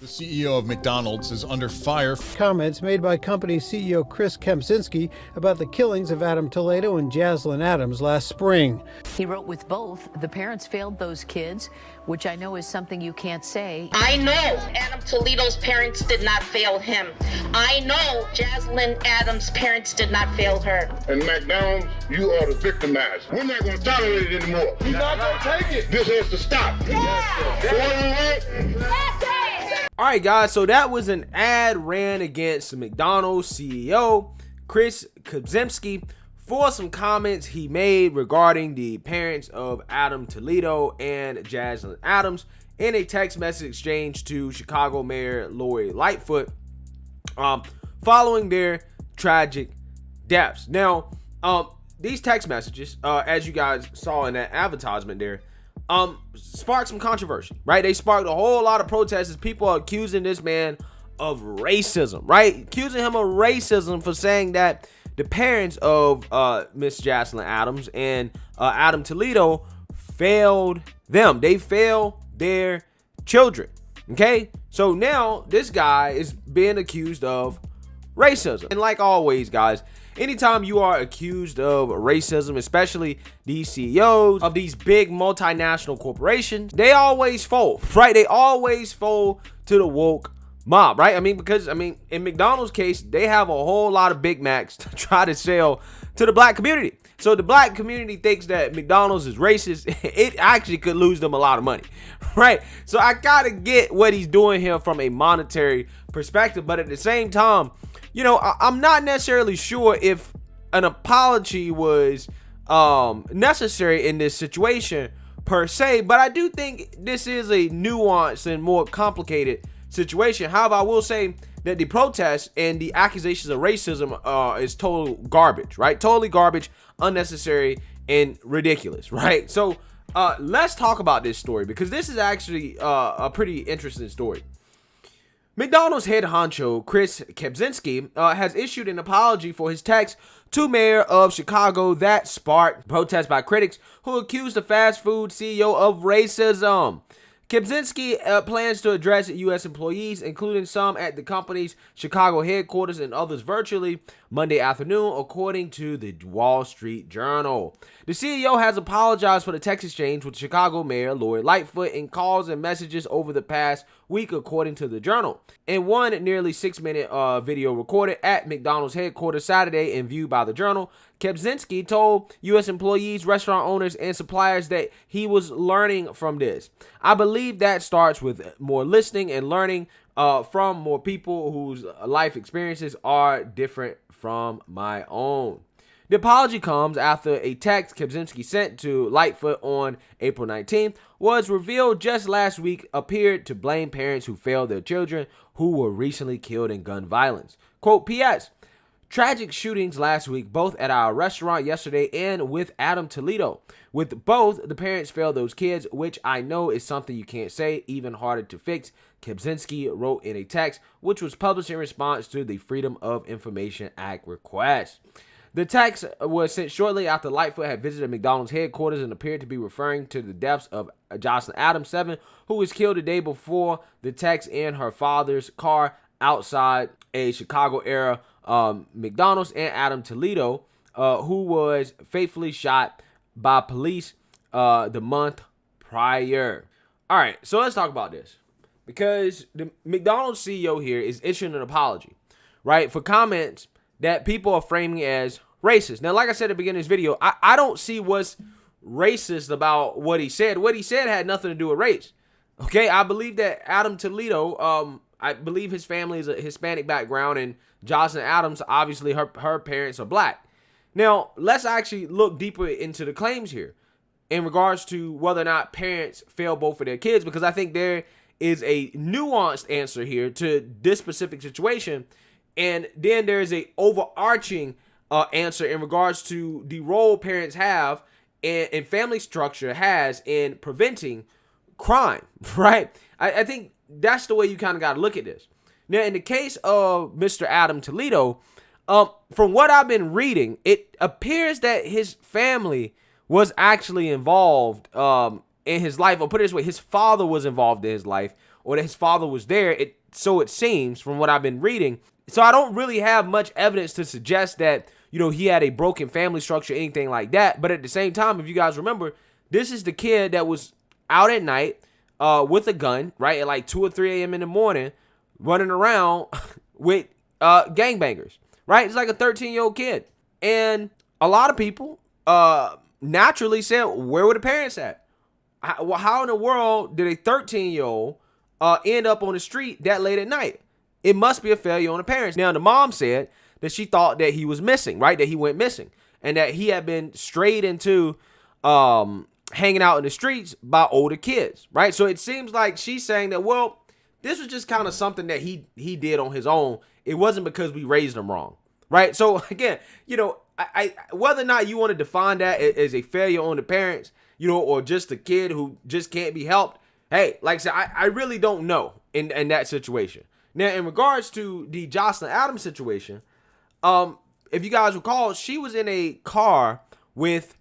The CEO of McDonald's is under fire. Comments made by company CEO Chris Kempczinski about the killings of Adam Toledo and Jaslyn Adams last spring. He wrote with both. The parents failed those kids, which I know is something you can't say. I know Adam Toledo's parents did not fail him. I know Jaslyn Adams' parents did not fail her. And McDonald's, you are the victimized. We're not going to tolerate it anymore. We're not going to take it. This has to stop. All right, guys, so that was an ad ran against the McDonald's CEO, Chris Kempczinski, for some comments he made regarding the parents of Adam Toledo and Jaslyn Adams in a text message exchange to Chicago Mayor Lori Lightfoot following their tragic deaths. Now, these text messages, as you guys saw in that advertisement there, sparked some controversy, right? They sparked a whole lot of protests as people are accusing this man of racism, right? Accusing him of racism for saying that the parents of Miss Jaslyn Adams and Adam Toledo failed them. They failed their children, okay? So now this guy is being accused of racism. And like always, guys, anytime you are accused of racism, especially these CEOs of these big multinational corporations, they always fold, right? They always fold to the woke mob, right? Because in McDonald's case, they have a whole lot of Big Macs to try to sell to the black community. So the black community thinks that McDonald's is racist. It actually could lose them a lot of money, right? So I gotta get what he's doing here from a monetary perspective, but at the same time, you know, I'm not necessarily sure if an apology was necessary in this situation per se, but I do think this is a nuanced and more complicated situation. However, I will say that the protests and the accusations of racism is total garbage, right? Totally garbage, unnecessary, and ridiculous, right? So let's talk about this story because this is actually a pretty interesting story. McDonald's head honcho Chris Kempczinski has issued an apology for his text to Mayor of Chicago that sparked protests by critics who accused the fast food CEO of racism. Kempczinski plans to address U.S. employees, including some at the company's Chicago headquarters and others virtually, Monday afternoon, according to the Wall Street Journal. The CEO has apologized for the text exchange with Chicago Mayor Lori Lightfoot in calls and messages over the past week, according to the Journal. In one nearly 6-minute video recorded at McDonald's headquarters Saturday and viewed by the Journal, Kempczinski told U.S. employees, restaurant owners, and suppliers that he was learning from this. I believe that starts with more listening and learning from more people whose life experiences are different from my own. The apology comes after a text Kempczinski sent to Lightfoot on April 19th was revealed just last week appeared to blame parents who failed their children who were recently killed in gun violence. Quote, P.S. Tragic shootings last week, both at our restaurant yesterday and with Adam Toledo. With both, the parents failed those kids, which I know is something you can't say, even harder to fix, Kempczinski wrote in a text, which was published in response to the Freedom of Information Act request. The text was sent shortly after Lightfoot had visited McDonald's headquarters and appeared to be referring to the deaths of Jaslyn Adams, 7, who was killed the day before the text in her father's car outside a Chicago-era McDonald's, and Adam Toledo, who was fatally shot by police the month prior. All right, so let's talk about this. Because the McDonald's CEO here is issuing an apology, right, for comments that people are framing as racist. Now, like I said at the beginning of this video, I don't see what's racist about what he said. What he said had nothing to do with race. Okay, I believe that Adam Toledo, I believe his family is a Hispanic background, and Jaslyn Adams, obviously her parents are black. Now, let's actually look deeper into the claims here in regards to whether or not parents fail both of their kids, because I think there is a nuanced answer here to this specific situation, and then there's a overarching answer in regards to the role parents have and family structure has in preventing crime, right? I think that's the way you kind of got to look at this. Now, in the case of Mr. Adam Toledo, from what I've been reading, it appears that his family was actually involved in his life, or put it this way, his father was involved in his life or that his father was there. So it seems from what I've been reading. So I don't really have much evidence to suggest that, he had a broken family structure, anything like that. But at the same time, if you guys remember, this is the kid that was out at night with a gun, right, at like 2 or 3 a.m. in the morning, running around with gangbangers, right? It's like a 13-year-old kid. And a lot of people naturally said, where were the parents at? How in the world did a 13-year-old end up on the street that late at night? It must be a failure on the parents. Now, the mom said that she thought that he was missing, right? That he went missing and that he had been strayed into hanging out in the streets by older kids, right? So it seems like she's saying that, well, this was just kind of something that he did on his own. It wasn't because we raised him wrong, right? So again, I whether or not you want to define that as a failure on the parents, or just a kid who just can't be helped, hey, like I said, I really don't know in that situation. Now, in regards to the Jocelyn Adams situation, if you guys recall, she was in a car with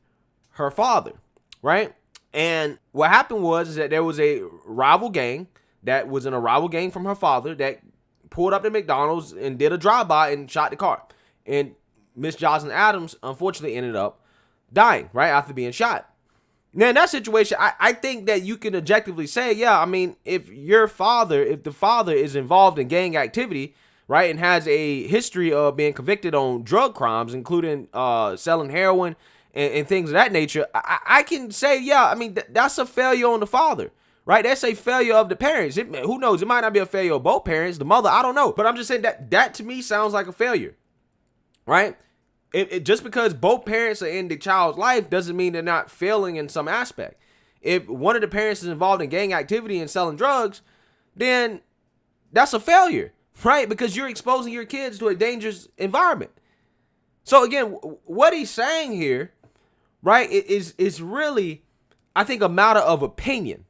her father, right? And what happened was that there was a rival gang that was in a rival gang from her father that pulled up to McDonald's and did a drive-by and shot the car. And Miss Jocelyn Adams, unfortunately, ended up dying, right, after being shot. Now, in that situation, I think that you can objectively say, yeah, I mean, if the father is involved in gang activity, right, and has a history of being convicted on drug crimes, including selling heroin and things of that nature, I can say, yeah, I mean, that's a failure on the father, right? That's a failure of the parents. Who knows? It might not be a failure of both parents, the mother, I don't know. But I'm just saying that to me sounds like a failure, right? Just because both parents are in the child's life doesn't mean they're not failing in some aspect. If one of the parents is involved in gang activity and selling drugs, then that's a failure, right? Because you're exposing your kids to a dangerous environment. So again, what he's saying here, right, is really, I think, a matter of opinion,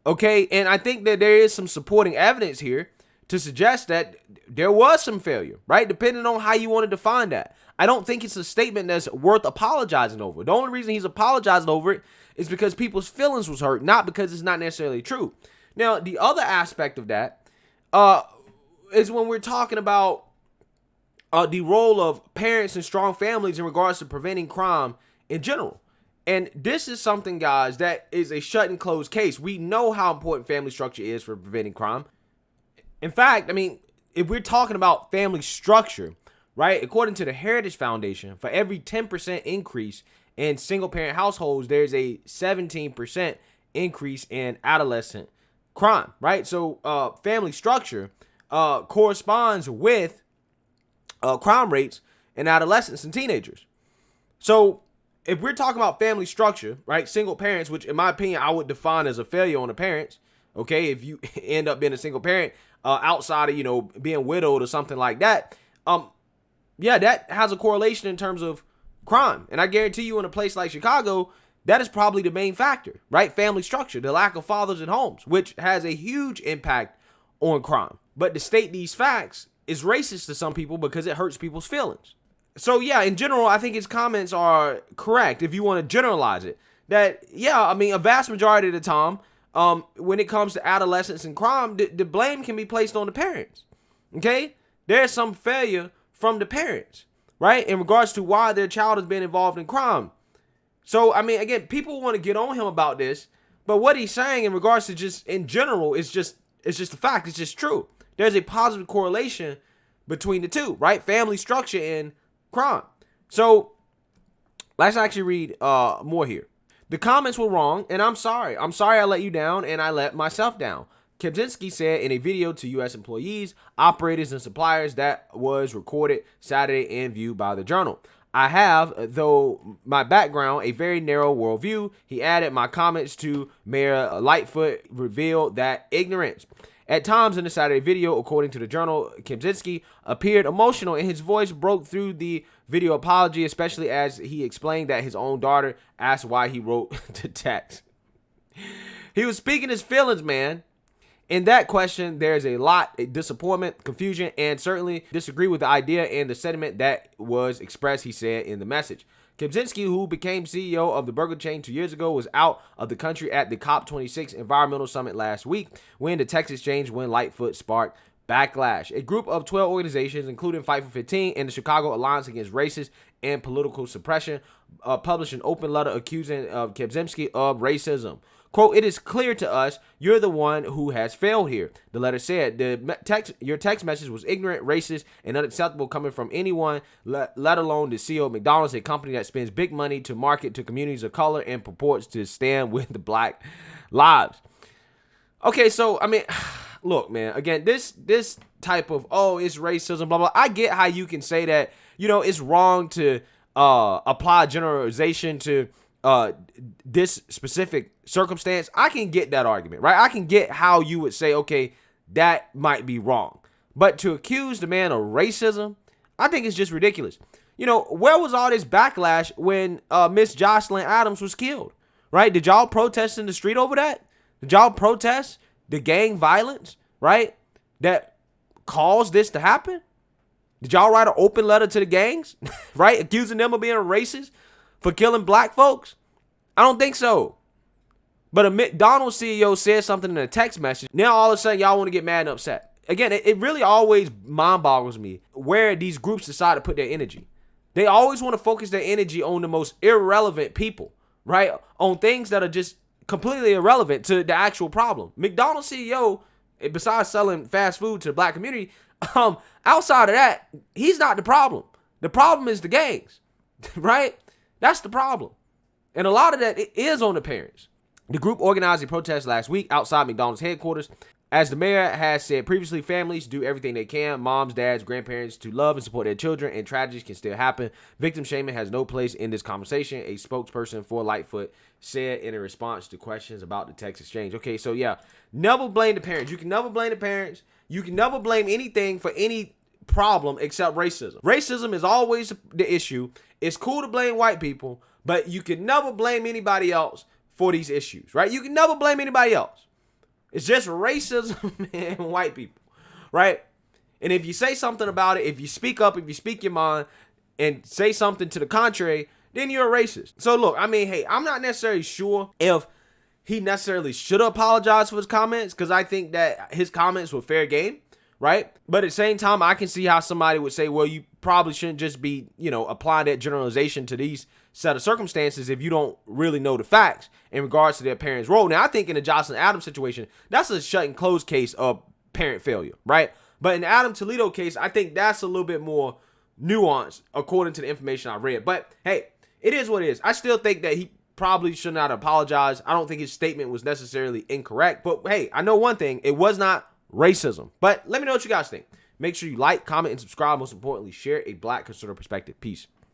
okay? And I think that there is some supporting evidence here to suggest that there was some failure, right? Depending on how you want to define that. I don't think it's a statement that's worth apologizing over. The only reason he's apologizing over it is because people's feelings was hurt, not because it's not necessarily true. Now, the other aspect of that is when we're talking about the role of parents and strong families in regards to preventing crime in general. And this is something, guys, that is a shut and closed case. We know how important family structure is for preventing crime. In fact, I mean, if we're talking about family structure, right, according to the Heritage Foundation, for every 10% increase in single-parent households, there's a 17% increase in adolescent crime, right? So family structure corresponds with crime rates in adolescents and teenagers. So if we're talking about family structure, right, single parents, which in my opinion, I would define as a failure on the parents, okay, if you end up being a single parent outside of, being widowed or something like that, yeah, that has a correlation in terms of crime. And I guarantee you in a place like Chicago, that is probably the main factor, right? Family structure, the lack of fathers in homes, which has a huge impact on crime. But to state these facts is racist to some people because it hurts people's feelings. So yeah, in general, I think his comments are correct if you want to generalize it. That, yeah, I mean, a vast majority of the time, when it comes to adolescence and crime, the blame can be placed on the parents, okay? There's some failure from the parents, right, in regards to why their child has been involved in crime. So, I mean, again, people want to get on him about this, but what he's saying in regards to just in general is just a fact. It's just true. There's a positive correlation between the two, right? Family structure and crime. So, let's actually read more here. The comments were wrong, and I'm sorry. I'm sorry I let you down, and I let myself down. Kempczinski said in a video to U.S. employees, operators, and suppliers that was recorded Saturday and viewed by the Journal. I have, though my background, a very narrow worldview. He added, my comments to Mayor Lightfoot revealed that ignorance. At times in the Saturday video, according to the Journal, Kempczinski appeared emotional and his voice broke through the video apology, especially as he explained that his own daughter asked why he wrote the text. He was speaking his feelings, man. In that question, there's a lot of disappointment, confusion, and certainly disagree with the idea and the sentiment that was expressed, he said in the message. Kempczinski, who became CEO of the burger chain 2 years ago, was out of the country at the COP26 environmental summit last week when the Texas exchange when Lightfoot sparked backlash. A group of 12 organizations, including Fight for 15 and the Chicago Alliance Against Racist and Political Suppression, published an open letter accusing Kempczinski of racism. Quote, "It is clear to us you're the one who has failed here," the letter said. Your text message was ignorant, racist, and unacceptable coming from anyone, let alone the CEO of McDonald's, a company that spends big money to market to communities of color and purports to stand with the Black lives. Okay, so, I mean, look, man, again, this type of, oh, it's racism, blah, blah. I get how you can say that, you know, it's wrong to apply generalization to this specific circumstance. I can get that argument, right? I can get how you would say, okay, that might be wrong. But to accuse the man of racism, I think it's just ridiculous. You know, where was all this backlash when Miss Jocelyn Adams was killed, right? Did y'all protest in the street over that? Did y'all protest the gang violence, right, that caused this to happen? Did y'all write an open letter to the gangs, right, accusing them of being racist for killing black folks? I don't think so. But a McDonald's CEO said something in a text message. Now all of a sudden y'all want to get mad and upset. Again, it really always mind boggles me where these groups decide to put their energy. They always want to focus their energy on the most irrelevant people, right? On things that are just completely irrelevant to the actual problem. McDonald's CEO, besides selling fast food to the black community, outside of that, he's not the problem. The problem is the gangs, right? That's the problem. And a lot of that is on the parents. The group organized a protest last week outside McDonald's headquarters. As the mayor has said previously, families do everything they can, moms, dads, grandparents, to love and support their children, and tragedies can still happen. Victim shaming has no place in this conversation, a spokesperson for Lightfoot said in a response to questions about the text exchange. Okay, so yeah, never blame the parents. You can never blame the parents. You can never blame anything for any problem except racism. Racism is always the issue. It's cool to blame white people, but you can never blame anybody else for these issues, right? You can never blame anybody else. It's just racism and white people, right? And if you say something about it, if you speak up, if you speak your mind and say something to the contrary, then you're a racist. So look, I mean, hey, I'm not necessarily sure if he necessarily should apologize for his comments, because I think that his comments were fair game, right? But at the same time, I can see how somebody would say, well, you probably shouldn't just be, you know, applying that generalization to these set of circumstances if you don't really know the facts in regards to their parents' role. Now, I think in the Jocelyn Adams situation, that's a shut and close case of parent failure, right? But in the Adam Toledo case, I think that's a little bit more nuanced according to the information I read. But hey, it is what it is. I still think that he probably should not apologize. I don't think his statement was necessarily incorrect. But hey, I know one thing. It was not racism. But let me know what you guys think. Make sure you like, comment, and subscribe. Most importantly, share a Black conservative perspective. Peace.